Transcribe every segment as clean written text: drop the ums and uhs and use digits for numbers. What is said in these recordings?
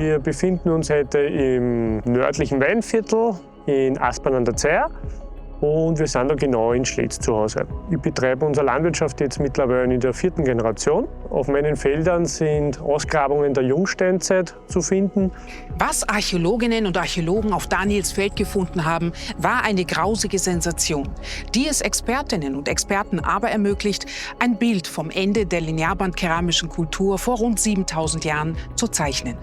Wir befinden uns heute im nördlichen Weinviertel in Aspern an der Zeier und wir sind da genau in Schletz zu Hause. Ich betreibe unsere Landwirtschaft jetzt mittlerweile in der 4. Generation. Auf meinen Feldern sind Ausgrabungen der Jungsteinzeit zu finden. Was Archäologinnen und Archäologen auf Daniels Feld gefunden haben, war eine grausige Sensation, die es Expertinnen und Experten aber ermöglicht, ein Bild vom Ende der linearbandkeramischen Kultur vor rund 7000 Jahren zu zeichnen.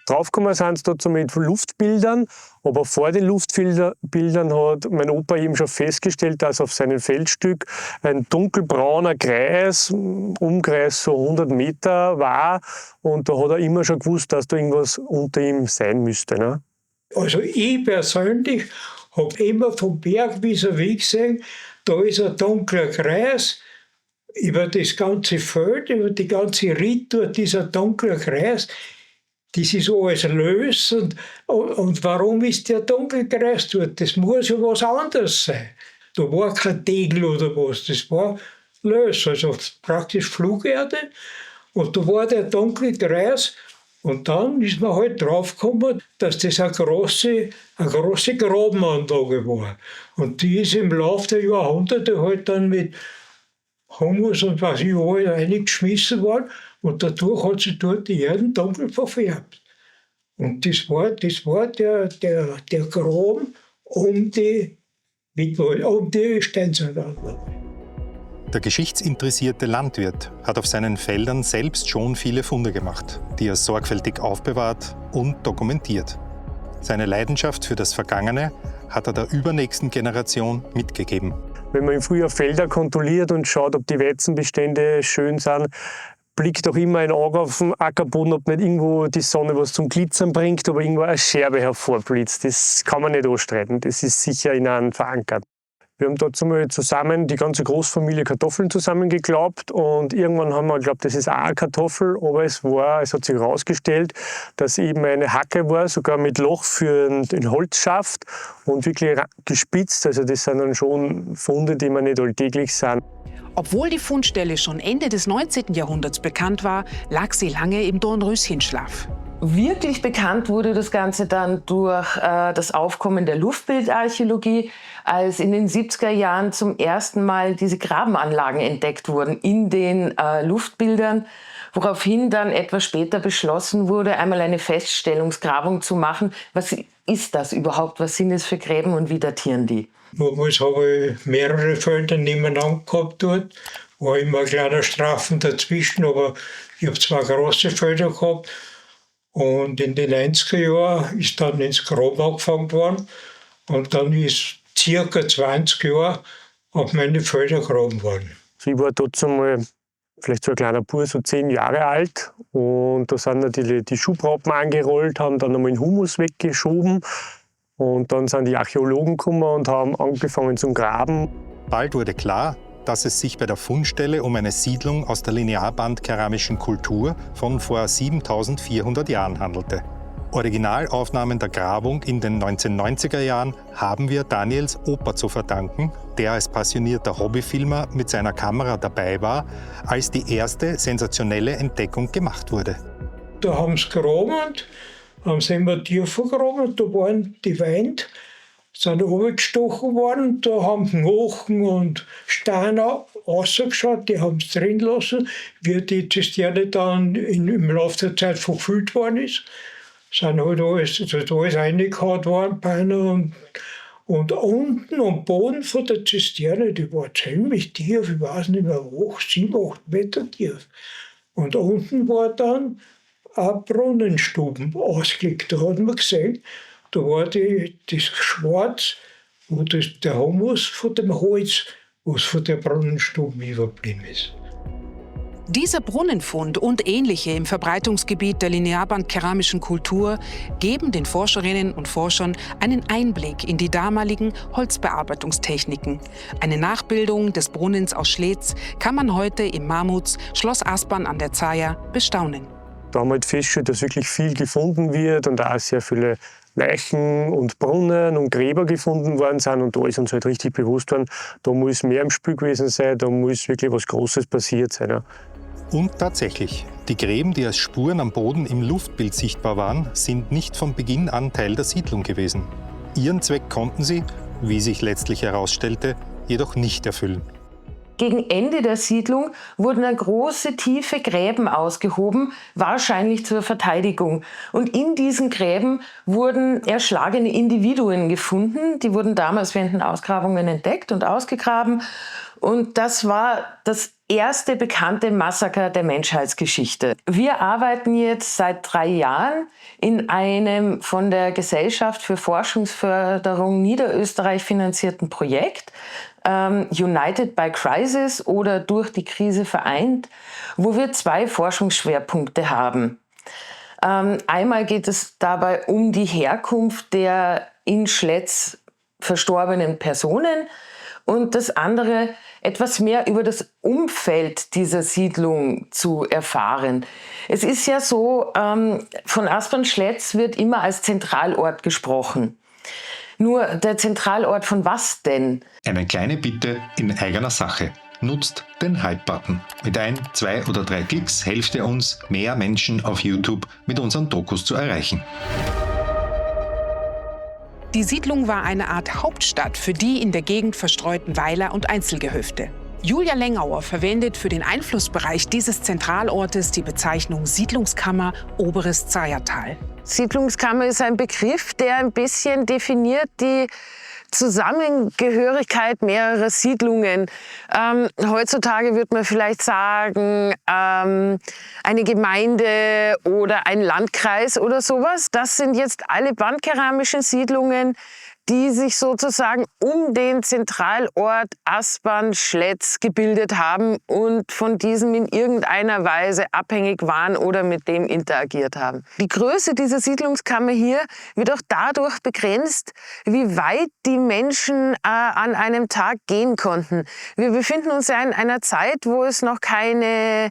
Draufgekommen sind sie dazu mit Luftbildern, aber vor den Luftbildern hat mein Opa eben schon festgestellt, dass auf seinem Feldstück ein dunkelbrauner Kreis, Umkreis so 100 Meter war und da hat er immer schon gewusst, dass da irgendwas unter ihm sein müsste. Ne? Also ich persönlich habe immer vom Berg vis-à-vis gesehen, da ist ein dunkler Kreis, über das ganze Feld, über die ganze Ritt dort ist ein dunkler Kreis. Das ist alles lös und warum ist der Dunkelkreis dort? Das muss ja was anderes sein. Da war kein Tegel oder was, das war lös, also praktisch Flugerde. Und da war der dunkle Kreis und dann ist man halt draufgekommen, dass das eine große Grabenanlage war. Und die ist im Laufe der Jahrhunderte halt dann mit Humus und was ich alles reingeschmissen worden. Und dadurch hat sich dort die Erde dunkel verfärbt. Und das war der Graben um die Steinzeitanlage. Der geschichtsinteressierte Landwirt hat auf seinen Feldern selbst schon viele Funde gemacht, die er sorgfältig aufbewahrt und dokumentiert. Seine Leidenschaft für das Vergangene hat er der übernächsten Generation mitgegeben. Wenn man im Frühjahr Felder kontrolliert und schaut, ob die Weizenbestände schön sind, blickt auch immer ein Auge auf den Ackerboden, ob nicht irgendwo die Sonne was zum Glitzern bringt, aber irgendwo eine Scherbe hervorblitzt. Das kann man nicht anstreiten, das ist sicher in einem verankert. Wir haben dazu mal zusammen, die ganze Großfamilie, Kartoffeln zusammengeklaubt und irgendwann haben wir geglaubt, das ist auch eine Kartoffel, aber es hat sich herausgestellt, dass eben eine Hacke war, sogar mit Loch für den Holzschaft und wirklich gespitzt. Also das sind dann schon Funde, die man nicht alltäglich sind. Obwohl die Fundstelle schon Ende des 19. Jahrhunderts bekannt war, lag sie lange im Dornröschenschlaf. Wirklich bekannt wurde das Ganze dann durch das Aufkommen der Luftbildarchäologie, als in den 70er Jahren zum ersten Mal diese Grabenanlagen entdeckt wurden in den Luftbildern, woraufhin dann etwas später beschlossen wurde, einmal eine Feststellungsgrabung zu machen. Was ist das überhaupt? Was sind es für Gräben und wie datieren die? Damals habe ich mehrere Felder nebeneinander gehabt dort. War immer ein kleiner Strafen dazwischen, aber ich habe 2 große Felder gehabt. Und in den 90er Jahren ist dann ins Graben angefangen worden. Und dann ist ca. 20 Jahre auf meine Felder gegraben worden. Ich war dazu mal vielleicht so ein kleiner Bub, so 10 Jahre alt. Und da sind natürlich die Schuhproppen angerollt, haben dann einmal den Humus weggeschoben. Und dann sind die Archäologen gekommen und haben angefangen zum Graben. Bald wurde klar, dass es sich bei der Fundstelle um eine Siedlung aus der linearbandkeramischen Kultur von vor 7400 Jahren handelte. Originalaufnahmen der Grabung in den 1990er Jahren haben wir Daniels Opa zu verdanken, der als passionierter Hobbyfilmer mit seiner Kamera dabei war, als die erste sensationelle Entdeckung gemacht wurde. Da haben sie gegraben, haben sie immer tiefer gegraben, da waren die Wände, sind runtergestochen worden, da haben Knochen und Steine rausgeschaut, die haben es drin lassen, wie die Zisterne dann im Laufe der Zeit verfüllt worden ist. Sind halt alles reingehauen worden, beinahe. Und unten am Boden von der Zisterne, die war ziemlich tief, ich weiß nicht mehr hoch, 7, 8 Meter tief. Und unten war dann ein Brunnenstuben ausgelegt. Da hat man gesehen, da war das Schwarz, wo der Humus von dem Holz, was von der Brunnenstuben überblieben ist. Dieser Brunnenfund und ähnliche im Verbreitungsgebiet der linearbandkeramischen Kultur geben den Forscherinnen und Forschern einen Einblick in die damaligen Holzbearbeitungstechniken. Eine Nachbildung des Brunnens aus Schletz kann man heute im Mammuts Schloss Aspern an der Zeier bestaunen. Da haben wir halt festgestellt, dass wirklich viel gefunden wird und auch sehr viele Leichen und Brunnen und Gräber gefunden worden sind. Und da ist uns halt richtig bewusst worden, da muss mehr im Spiel gewesen sein, da muss wirklich was Großes passiert sein. Ja. Und tatsächlich, die Gräben, die als Spuren am Boden im Luftbild sichtbar waren, sind nicht von Beginn an Teil der Siedlung gewesen. Ihren Zweck konnten sie, wie sich letztlich herausstellte, jedoch nicht erfüllen. Gegen Ende der Siedlung wurden dann große, tiefe Gräben ausgehoben, wahrscheinlich zur Verteidigung. Und in diesen Gräben wurden erschlagene Individuen gefunden. Die wurden damals während den Ausgrabungen entdeckt und ausgegraben. Und das war das erste bekannte Massaker der Menschheitsgeschichte. Wir arbeiten jetzt seit 3 Jahren in einem von der Gesellschaft für Forschungsförderung Niederösterreich finanzierten Projekt, United by Crisis oder durch die Krise vereint, wo wir 2 Forschungsschwerpunkte haben. Einmal geht es dabei um die Herkunft der in Schletz verstorbenen Personen und das andere, etwas mehr über das Umfeld dieser Siedlung zu erfahren. Es ist ja so, von Aspern-Schletz wird immer als Zentralort gesprochen. Nur der Zentralort von was denn? Eine kleine Bitte in eigener Sache. Nutzt den Hype-Button. Mit 1, 2 oder 3 Klicks helft ihr uns, mehr Menschen auf YouTube mit unseren Dokus zu erreichen. Die Siedlung war eine Art Hauptstadt für die in der Gegend verstreuten Weiler und Einzelgehöfte. Julia Lengauer verwendet für den Einflussbereich dieses Zentralortes die Bezeichnung Siedlungskammer Oberes Zayertal. Siedlungskammer ist ein Begriff, der ein bisschen definiert die Zusammengehörigkeit mehrerer Siedlungen. Heutzutage würde man vielleicht sagen, eine Gemeinde oder ein Landkreis oder sowas. Das sind jetzt alle bandkeramischen Siedlungen, die sich sozusagen um den Zentralort Aspern-Schletz gebildet haben und von diesem in irgendeiner Weise abhängig waren oder mit dem interagiert haben. Die Größe dieser Siedlungskammer hier wird auch dadurch begrenzt, wie weit die Menschen an einem Tag gehen konnten. Wir befinden uns ja in einer Zeit, wo es noch keine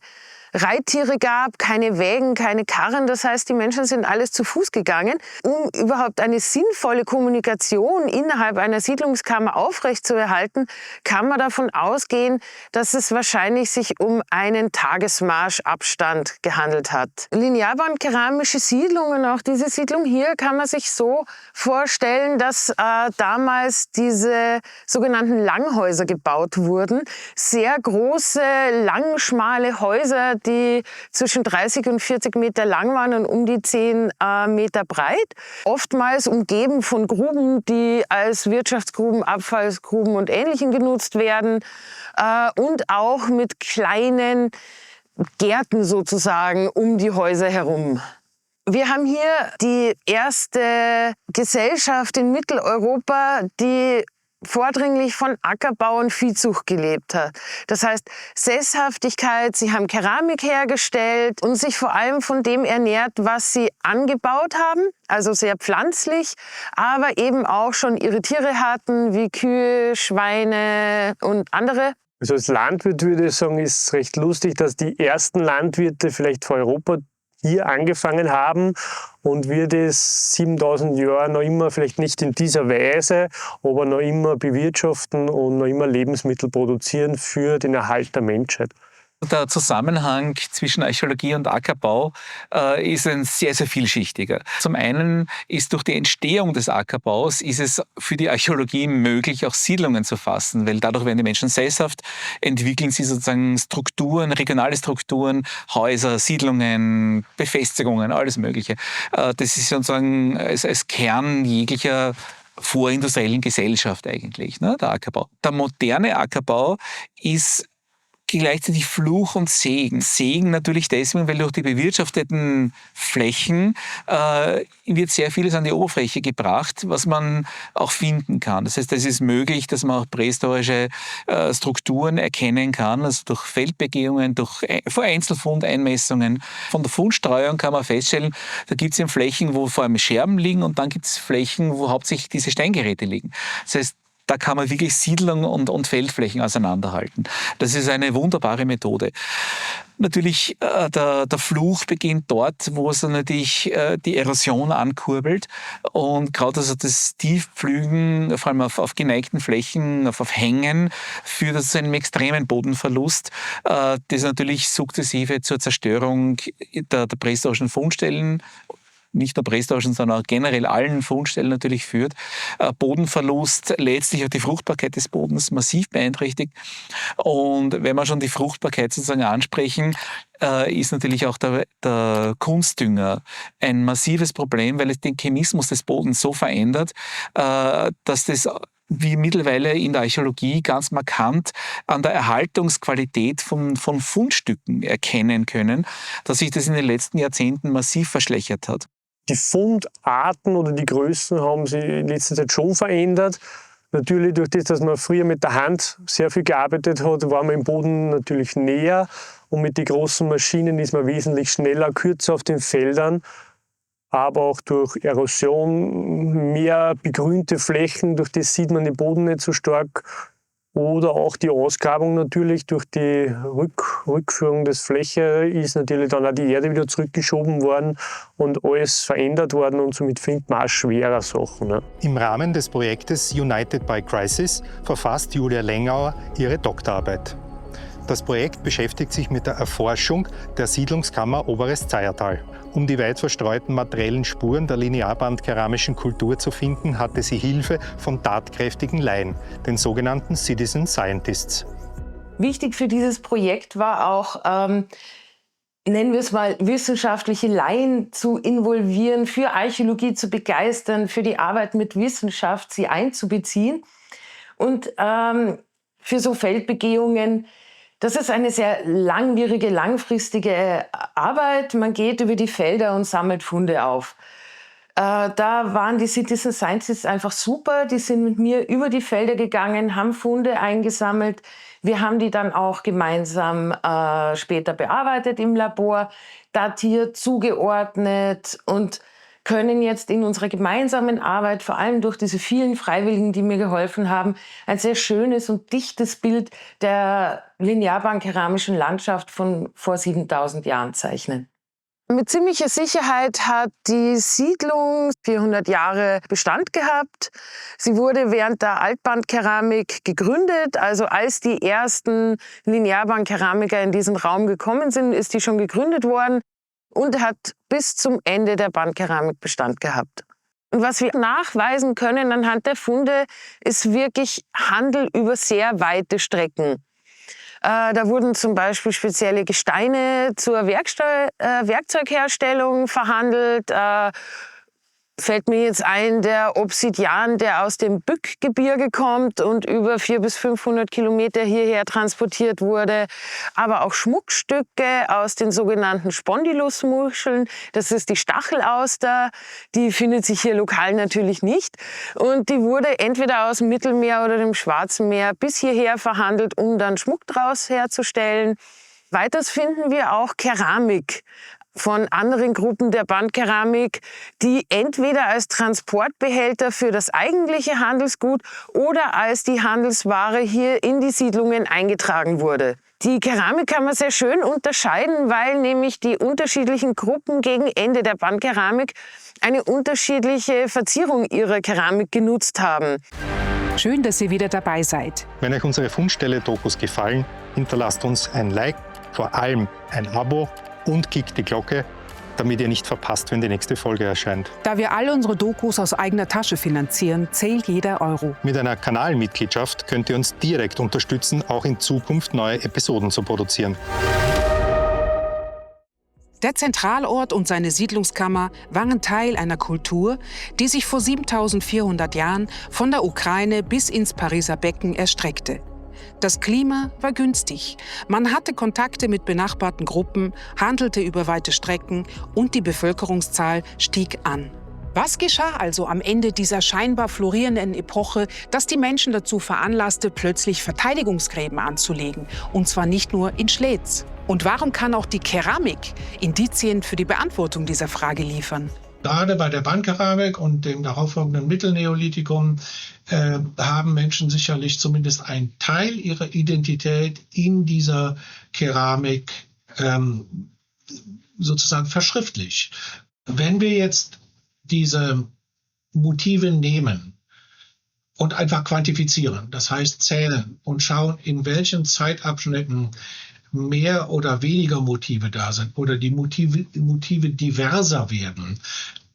Reittiere gab, keine Wägen, keine Karren. Das heißt, die Menschen sind alles zu Fuß gegangen. Um überhaupt eine sinnvolle Kommunikation innerhalb einer Siedlungskammer aufrechtzuerhalten, kann man davon ausgehen, dass es wahrscheinlich sich um einen Tagesmarschabstand gehandelt hat. Linearbandkeramische Siedlungen, auch diese Siedlung hier, kann man sich so vorstellen, dass damals diese sogenannten Langhäuser gebaut wurden. Sehr große, lang, schmale Häuser, die zwischen 30 und 40 Meter lang waren und um die 10 Meter breit. Oftmals umgeben von Gruben, die als Wirtschaftsgruben, Abfallsgruben und Ähnlichem genutzt werden. Und auch mit kleinen Gärten sozusagen um die Häuser herum. Wir haben hier die erste Gesellschaft in Mitteleuropa, die vordringlich von Ackerbau und Viehzucht gelebt hat. Das heißt Sesshaftigkeit, sie haben Keramik hergestellt und sich vor allem von dem ernährt, was sie angebaut haben, also sehr pflanzlich, aber eben auch schon ihre Tiere hatten, wie Kühe, Schweine und andere. Also als Landwirt würde ich sagen, ist es recht lustig, dass die ersten Landwirte vielleicht vor Europa hier angefangen haben und wir das 7000 Jahre noch immer, vielleicht nicht in dieser Weise, aber noch immer bewirtschaften und noch immer Lebensmittel produzieren für den Erhalt der Menschheit. Der Zusammenhang zwischen Archäologie und Ackerbau ist ein sehr, sehr vielschichtiger. Zum einen ist durch die Entstehung des Ackerbaus ist es für die Archäologie möglich, auch Siedlungen zu fassen, weil dadurch werden die Menschen sesshaft, entwickeln sie sozusagen Strukturen, regionale Strukturen, Häuser, Siedlungen, Befestigungen, alles Mögliche. Das ist sozusagen als Kern jeglicher vorindustriellen Gesellschaft eigentlich, ne, der Ackerbau. Der moderne Ackerbau ist gleichzeitig Fluch und Segen. Segen natürlich deswegen, weil durch die bewirtschafteten Flächen wird sehr vieles an die Oberfläche gebracht, was man auch finden kann. Das heißt, es ist möglich, dass man auch prähistorische Strukturen erkennen kann, also durch Feldbegehungen, durch Einzelfundeinmessungen. Von der Fundstreuung kann man feststellen, da gibt es eben Flächen, wo vor allem Scherben liegen und dann gibt es Flächen, wo hauptsächlich diese Steingeräte liegen. Das heißt, Da kann man wirklich Siedlung und Feldflächen auseinanderhalten. Das ist eine wunderbare Methode. Natürlich, der Fluch beginnt dort, wo es dann natürlich die Erosion ankurbelt. Und gerade also das Tiefpflügen, vor allem auf geneigten Flächen, auf Hängen, führt zu einem extremen Bodenverlust, das natürlich sukzessive zur Zerstörung der prähistorischen Fundstellen, nicht nur prähistorischen, sondern auch generell allen Fundstellen natürlich führt. Bodenverlust, letztlich auch die Fruchtbarkeit des Bodens massiv beeinträchtigt. Und wenn wir schon die Fruchtbarkeit sozusagen ansprechen, ist natürlich auch der Kunstdünger ein massives Problem, weil es den Chemismus des Bodens so verändert, dass das wie mittlerweile in der Archäologie ganz markant an der Erhaltungsqualität von Fundstücken erkennen können, dass sich das in den letzten Jahrzehnten massiv verschlechtert hat. Die Fundarten oder die Größen haben sich in letzter Zeit schon verändert. Natürlich durch das, dass man früher mit der Hand sehr viel gearbeitet hat, war man im Boden natürlich näher. Und mit den großen Maschinen ist man wesentlich schneller, kürzer auf den Feldern. Aber auch durch Erosion, mehr begrünte Flächen, durch das sieht man den Boden nicht so stark. Oder auch die Ausgrabung natürlich durch die Rückführung des Fläche ist natürlich dann auch die Erde wieder zurückgeschoben worden und alles verändert worden und somit findet man auch schwerer Sachen. Ne? Im Rahmen des Projektes United by Crisis verfasst Julia Lengauer ihre Doktorarbeit. Das Projekt beschäftigt sich mit der Erforschung der Siedlungskammer Oberes Zeiertal. Um die weit verstreuten materiellen Spuren der linearbandkeramischen Kultur zu finden, hatte sie Hilfe von tatkräftigen Laien, den sogenannten Citizen Scientists. Wichtig für dieses Projekt war auch, nennen wir es mal, wissenschaftliche Laien zu involvieren, für Archäologie zu begeistern, für die Arbeit mit Wissenschaft sie einzubeziehen. Und für so Feldbegehungen, das ist eine sehr langwierige, langfristige Arbeit. Man geht über die Felder und sammelt Funde auf. Da waren die Citizen Scientists einfach super. Die sind mit mir über die Felder gegangen, haben Funde eingesammelt. Wir haben die dann auch gemeinsam später bearbeitet im Labor, datiert, zugeordnet und können jetzt in unserer gemeinsamen Arbeit, vor allem durch diese vielen Freiwilligen, die mir geholfen haben, ein sehr schönes und dichtes Bild der linearbandkeramischen Landschaft von vor 7000 Jahren zeichnen. Mit ziemlicher Sicherheit hat die Siedlung 400 Jahre Bestand gehabt. Sie wurde während der Altbandkeramik gegründet. Also als die ersten Linearbandkeramiker in diesen Raum gekommen sind, ist die schon gegründet worden und hat bis zum Ende der Bandkeramik Bestand gehabt. Und was wir nachweisen können anhand der Funde, ist wirklich Handel über sehr weite Strecken. Da wurden zum Beispiel spezielle Gesteine zur Werkzeugherstellung verhandelt. Fällt mir jetzt ein, der Obsidian, der aus dem Bückgebirge kommt und über 400 bis 500 Kilometer hierher transportiert wurde. Aber auch Schmuckstücke aus den sogenannten Spondylusmuscheln. Das ist die Stachelauster. Die findet sich hier lokal natürlich nicht. Und die wurde entweder aus dem Mittelmeer oder dem Schwarzen Meer bis hierher verhandelt, um dann Schmuck draus herzustellen. Weiters finden wir auch Keramik von anderen Gruppen der Bandkeramik, die entweder als Transportbehälter für das eigentliche Handelsgut oder als die Handelsware hier in die Siedlungen eingetragen wurde. Die Keramik kann man sehr schön unterscheiden, weil nämlich die unterschiedlichen Gruppen gegen Ende der Bandkeramik eine unterschiedliche Verzierung ihrer Keramik genutzt haben. Schön, dass ihr wieder dabei seid. Wenn euch unsere Fundstelle-Dokus gefallen, hinterlasst uns ein Like, vor allem ein Abo und klickt die Glocke, damit ihr nicht verpasst, wenn die nächste Folge erscheint. Da wir all unsere Dokus aus eigener Tasche finanzieren, zählt jeder Euro. Mit einer Kanalmitgliedschaft könnt ihr uns direkt unterstützen, auch in Zukunft neue Episoden zu produzieren. Der Zentralort und seine Siedlungskammer waren Teil einer Kultur, die sich vor 7400 Jahren von der Ukraine bis ins Pariser Becken erstreckte. Das Klima war günstig. Man hatte Kontakte mit benachbarten Gruppen, handelte über weite Strecken und die Bevölkerungszahl stieg an. Was geschah also am Ende dieser scheinbar florierenden Epoche, das die Menschen dazu veranlasste, plötzlich Verteidigungsgräben anzulegen? Und zwar nicht nur in Schletz. Und warum kann auch die Keramik Indizien für die Beantwortung dieser Frage liefern? Gerade bei der Bandkeramik und dem darauffolgenden Mittelneolithikum haben Menschen sicherlich zumindest einen Teil ihrer Identität in dieser Keramik sozusagen verschriftlicht. Wenn wir jetzt diese Motive nehmen und einfach quantifizieren, das heißt zählen und schauen, in welchen Zeitabschnitten mehr oder weniger Motive da sind oder die Motive diverser werden,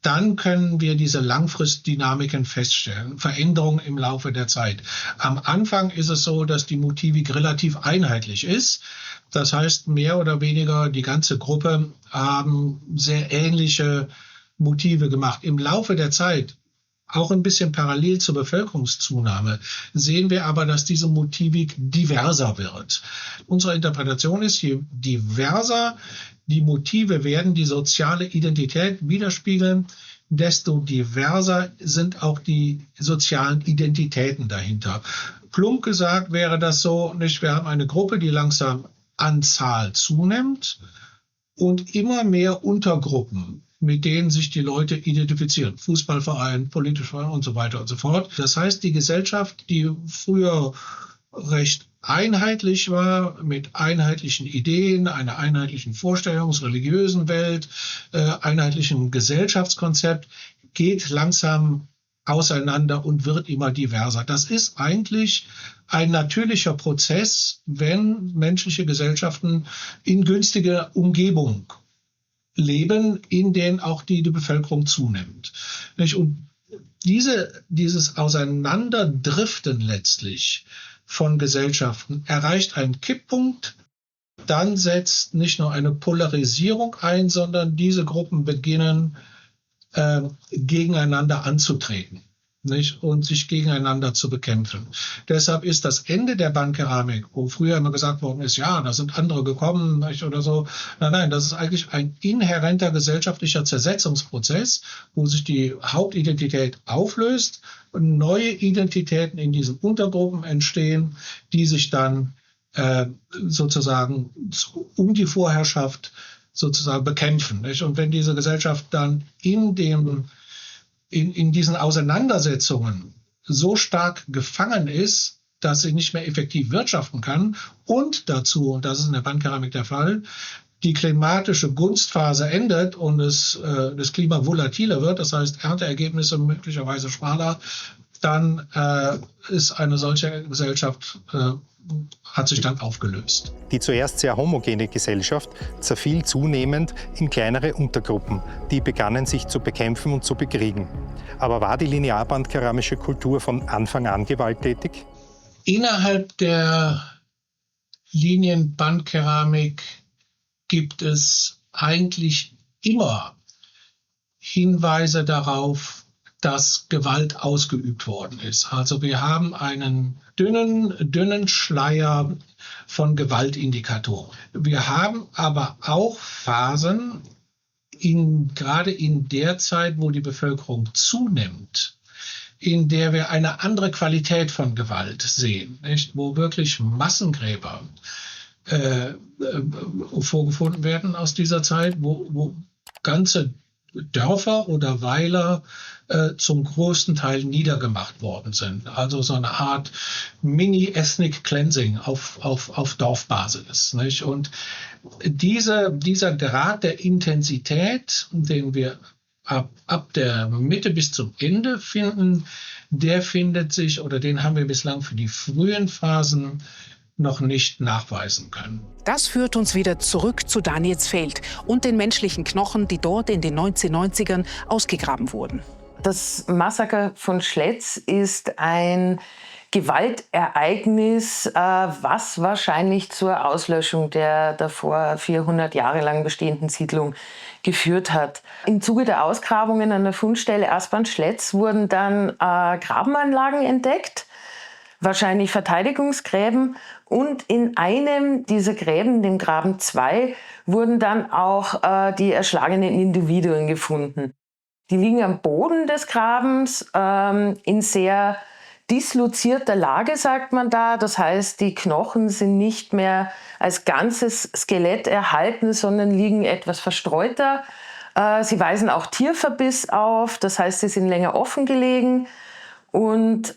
dann können wir diese Langfristdynamiken feststellen, Veränderungen im Laufe der Zeit. Am Anfang ist es so, dass die Motivik relativ einheitlich ist. Das heißt, mehr oder weniger die ganze Gruppe haben sehr ähnliche Motive gemacht. Im Laufe der Zeit, auch ein bisschen parallel zur Bevölkerungszunahme, sehen wir aber, dass diese Motivik diverser wird. Unsere Interpretation ist, je diverser die Motive werden, die soziale Identität widerspiegeln, desto diverser sind auch die sozialen Identitäten dahinter. Plump gesagt wäre das so, nicht? Wir haben eine Gruppe, die langsam an Zahl zunimmt und immer mehr Untergruppen, mit denen sich die Leute identifizieren. Fußballverein, politischer Verein und so weiter und so fort. Das heißt, die Gesellschaft, die früher recht einheitlich war, mit einheitlichen Ideen, einer einheitlichen religiösen Welt, einheitlichen Gesellschaftskonzept, geht langsam auseinander und wird immer diverser. Das ist eigentlich ein natürlicher Prozess, wenn menschliche Gesellschaften in günstiger Umgebung leben, in denen auch die Bevölkerung zunimmt. Und dieses Auseinanderdriften letztlich von Gesellschaften erreicht einen Kipppunkt, dann setzt nicht nur eine Polarisierung ein, sondern diese Gruppen beginnen gegeneinander anzutreten, nicht? Und sich gegeneinander zu bekämpfen. Deshalb ist das Ende der Bandkeramik, wo früher immer gesagt worden ist, ja, da sind andere gekommen, nicht? Oder so. Nein, das ist eigentlich ein inhärenter gesellschaftlicher Zersetzungsprozess, wo sich die Hauptidentität auflöst und neue Identitäten in diesen Untergruppen entstehen, die sich dann sozusagen um die Vorherrschaft sozusagen bekämpfen. Nicht? Und wenn diese Gesellschaft dann in diesen Auseinandersetzungen so stark gefangen ist, dass sie nicht mehr effektiv wirtschaften kann und dazu, und das ist in der Bandkeramik der Fall, die klimatische Gunstphase endet und das Klima volatiler wird, das heißt Ernteergebnisse möglicherweise schmaler, dann ist eine solche Gesellschaft hat sich dann aufgelöst. Die zuerst sehr homogene Gesellschaft zerfiel zunehmend in kleinere Untergruppen, die begannen sich zu bekämpfen und zu bekriegen. Aber war die linearbandkeramische Kultur von Anfang an gewalttätig? Innerhalb der Linienbandkeramik gibt es eigentlich immer Hinweise darauf, dass Gewalt ausgeübt worden ist. Also wir haben einen dünnen Schleier von Gewaltindikatoren. Wir haben aber auch Phasen, gerade in der Zeit, wo die Bevölkerung zunimmt, in der wir eine andere Qualität von Gewalt sehen, nicht? Wo wirklich Massengräber vorgefunden werden aus dieser Zeit, wo ganze Dörfer oder Weiler zum größten Teil niedergemacht worden sind. Also so eine Art Mini-Ethnic Cleansing auf Dorfbasis. Nicht? Und dieser Grad der Intensität, den wir ab der Mitte bis zum Ende finden, der findet sich, oder den haben wir bislang für die frühen Phasen noch nicht nachweisen können. Das führt uns wieder zurück zu Danielsfeld und den menschlichen Knochen, die dort in den 1990ern ausgegraben wurden. Das Massaker von Schletz ist ein Gewaltereignis, was wahrscheinlich zur Auslöschung der davor 400 Jahre lang bestehenden Siedlung geführt hat. Im Zuge der Ausgrabungen an der Fundstelle Aspern-Schletz wurden dann Grabenanlagen entdeckt, wahrscheinlich Verteidigungsgräben, und in einem dieser Gräben, dem Graben 2, wurden dann auch die erschlagenen Individuen gefunden. Die liegen am Boden des Grabens in sehr dislozierter Lage, sagt man da. Das heißt, die Knochen sind nicht mehr als ganzes Skelett erhalten, sondern liegen etwas verstreuter Sie weisen auch Tierverbiss auf, das heißt, sie sind länger offen gelegen. Und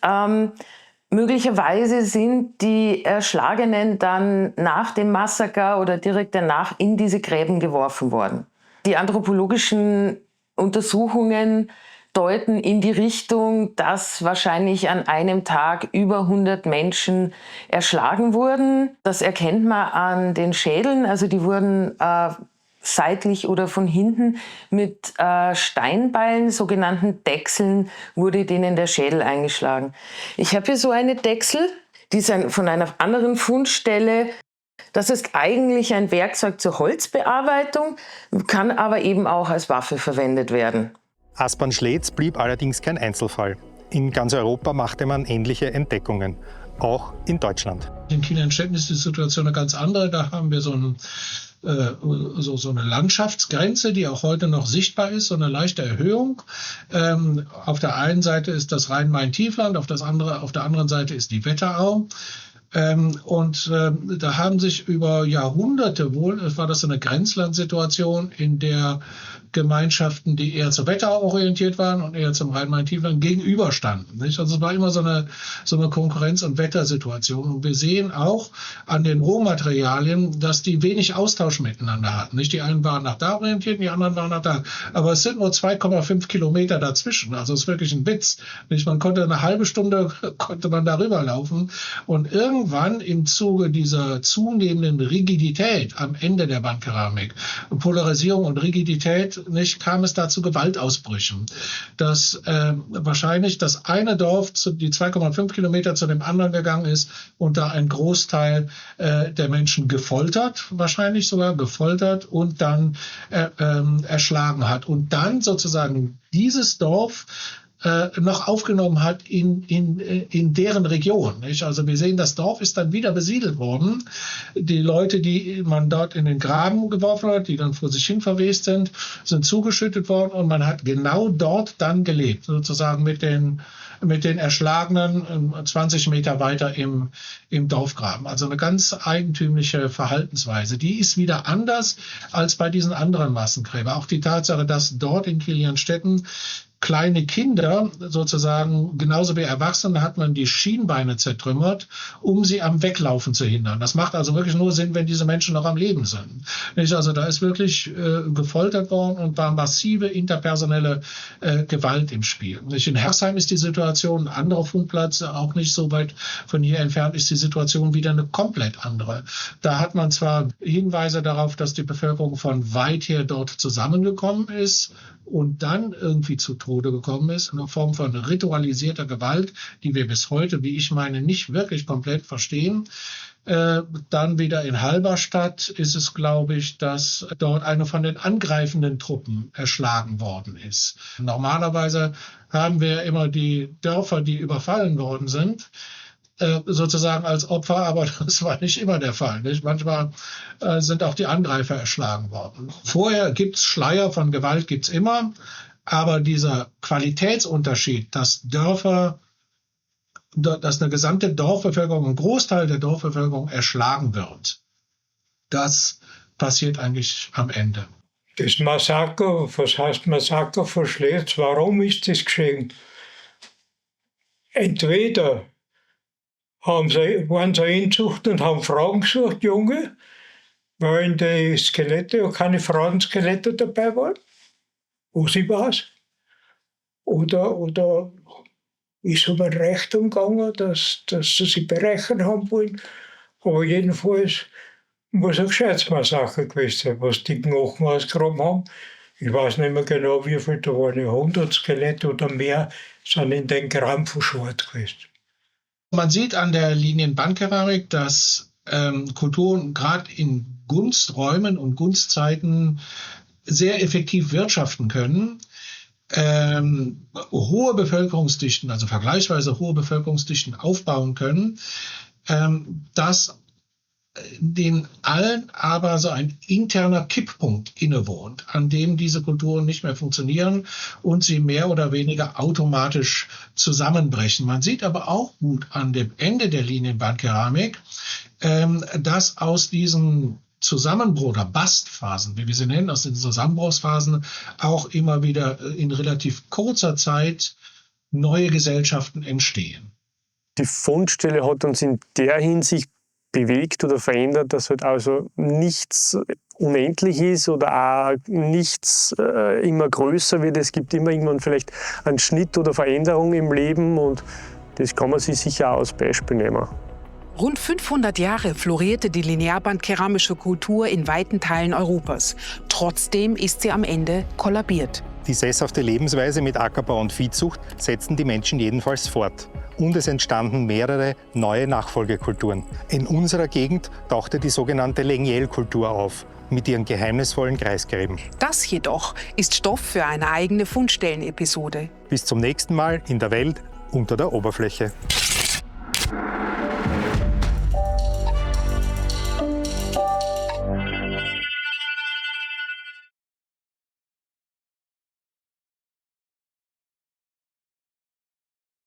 möglicherweise sind die Erschlagenen dann nach dem Massaker oder direkt danach in diese Gräben geworfen worden. Die anthropologischen Untersuchungen deuten in die Richtung, dass wahrscheinlich an einem Tag über 100 Menschen erschlagen wurden. Das erkennt man an den Schädeln, also die wurden seitlich oder von hinten mit Steinbeilen, sogenannten Dechseln, wurde denen der Schädel eingeschlagen. Ich habe hier so eine Dechsel, die ist von einer anderen Fundstelle. Das ist eigentlich ein Werkzeug zur Holzbearbeitung, kann aber eben auch als Waffe verwendet werden. Aspern Schletz blieb allerdings kein Einzelfall. In ganz Europa machte man ähnliche Entdeckungen, auch in Deutschland. In Kilianstetten ist die Situation eine ganz andere. Da haben wir so eine Landschaftsgrenze, die auch heute noch sichtbar ist, so eine leichte Erhöhung. Auf der einen Seite ist das Rhein-Main-Tiefland, auf der anderen Seite ist die Wetterau. Da haben sich über Jahrhunderte war das so eine Grenzlandsituation, in der Gemeinschaften, die eher zur Wetterau orientiert waren und eher zum Rhein-Main-Tiefland, gegenüberstanden. Nicht? Also es war immer so eine Konkurrenz- und Wettersituation. Und wir sehen auch an den Rohmaterialien, dass die wenig Austausch miteinander hatten. Nicht? Die einen waren nach da orientiert, die anderen waren nach da. Aber es sind nur 2,5 Kilometer dazwischen. Also es ist wirklich ein Witz. Nicht? Man konnte eine halbe Stunde darüber laufen. Und irgendwann im Zuge dieser zunehmenden Rigidität am Ende der Bandkeramik, Polarisierung und Rigidität, kam es da zu Gewaltausbrüchen. Dass wahrscheinlich das eine Dorf, die 2,5 Kilometer zu dem anderen gegangen ist und da ein Großteil der Menschen wahrscheinlich sogar gefoltert und dann erschlagen hat. Und dann sozusagen dieses Dorf noch aufgenommen hat in deren Region. Nicht? Also wir sehen, das Dorf ist dann wieder besiedelt worden. Die Leute, die man dort in den Graben geworfen hat, die dann vor sich hin verwest sind zugeschüttet worden und man hat genau dort dann gelebt, sozusagen mit den Erschlagenen 20 Meter weiter im Dorfgraben. Also eine ganz eigentümliche Verhaltensweise. Die ist wieder anders als bei diesen anderen Massengräbern. Auch die Tatsache, dass dort in Kilianstetten kleine Kinder, sozusagen genauso wie Erwachsene, hat man die Schienbeine zertrümmert, um sie am Weglaufen zu hindern. Das macht also wirklich nur Sinn, wenn diese Menschen noch am Leben sind. Also da ist wirklich gefoltert worden und war massive interpersonelle Gewalt im Spiel. In Hersheim ist die Situation, ein anderer Fundplatz, auch nicht so weit von hier entfernt, ist die Situation wieder eine komplett andere. Da hat man zwar Hinweise darauf, dass die Bevölkerung von weit her dort zusammengekommen ist und dann irgendwie zu Tode gekommen ist, in Form von ritualisierter Gewalt, die wir bis heute, wie ich meine, nicht wirklich komplett verstehen. Dann wieder in Halberstadt ist es, glaube ich, dass dort eine von den angreifenden Truppen erschlagen worden ist. Normalerweise haben wir immer die Dörfer, die überfallen worden sind, sozusagen als Opfer, aber das war nicht immer der Fall. Nicht? Manchmal sind auch die Angreifer erschlagen worden. Vorher gibt's Schleier von Gewalt, gibt's immer, aber dieser Qualitätsunterschied, dass eine gesamte Dorfbevölkerung, ein Großteil der Dorfbevölkerung erschlagen wird, das passiert eigentlich am Ende. Das Massaker, was heißt Massaker von Schletz? Warum ist das geschehen? Entweder waren sie Inzucht und haben Frauen gesucht, Junge, weil in den Skelette keine Frauenskelette dabei waren, was ich weiß. Oder ist um ein Recht umgegangen, dass sie sich bereichern haben wollen. Aber jedenfalls muss ein gescheites Massaker gewesen sein, was die Knochen ausgegraben haben. Ich weiß nicht mehr genau, wie viel, da waren 100 Skelette oder mehr, sind in den Graben verschwurt gewesen. Man sieht an der Linienbandkeramik, dass Kulturen gerade in Gunsträumen und Gunstzeiten sehr effektiv wirtschaften können. Hohe Bevölkerungsdichten, also vergleichsweise hohe Bevölkerungsdichten aufbauen können, dass den allen aber so ein interner Kipppunkt innewohnt, an dem diese Kulturen nicht mehr funktionieren und sie mehr oder weniger automatisch zusammenbrechen. Man sieht aber auch gut an dem Ende der Linienbandkeramik, dass aus diesen Zusammenbruch oder Bastphasen, wie wir sie nennen, aus den Zusammenbruchsphasen auch immer wieder in relativ kurzer Zeit neue Gesellschaften entstehen. Die Fundstelle hat uns in der Hinsicht bewegt oder verändert, dass halt also nichts unendlich ist oder auch nichts immer größer wird. Es gibt immer irgendwann vielleicht einen Schnitt oder Veränderung im Leben und das kann man sich sicher auch als Beispiel nehmen. Rund 500 Jahre florierte die linearbandkeramische Kultur in weiten Teilen Europas. Trotzdem ist sie am Ende kollabiert. Die sesshafte Lebensweise mit Ackerbau und Viehzucht setzten die Menschen jedenfalls fort. Und es entstanden mehrere neue Nachfolgekulturen. In unserer Gegend tauchte die sogenannte Lengyel-Kultur auf, mit ihren geheimnisvollen Kreisgräben. Das jedoch ist Stoff für eine eigene Fundstellen-Episode. Bis zum nächsten Mal in der Welt unter der Oberfläche.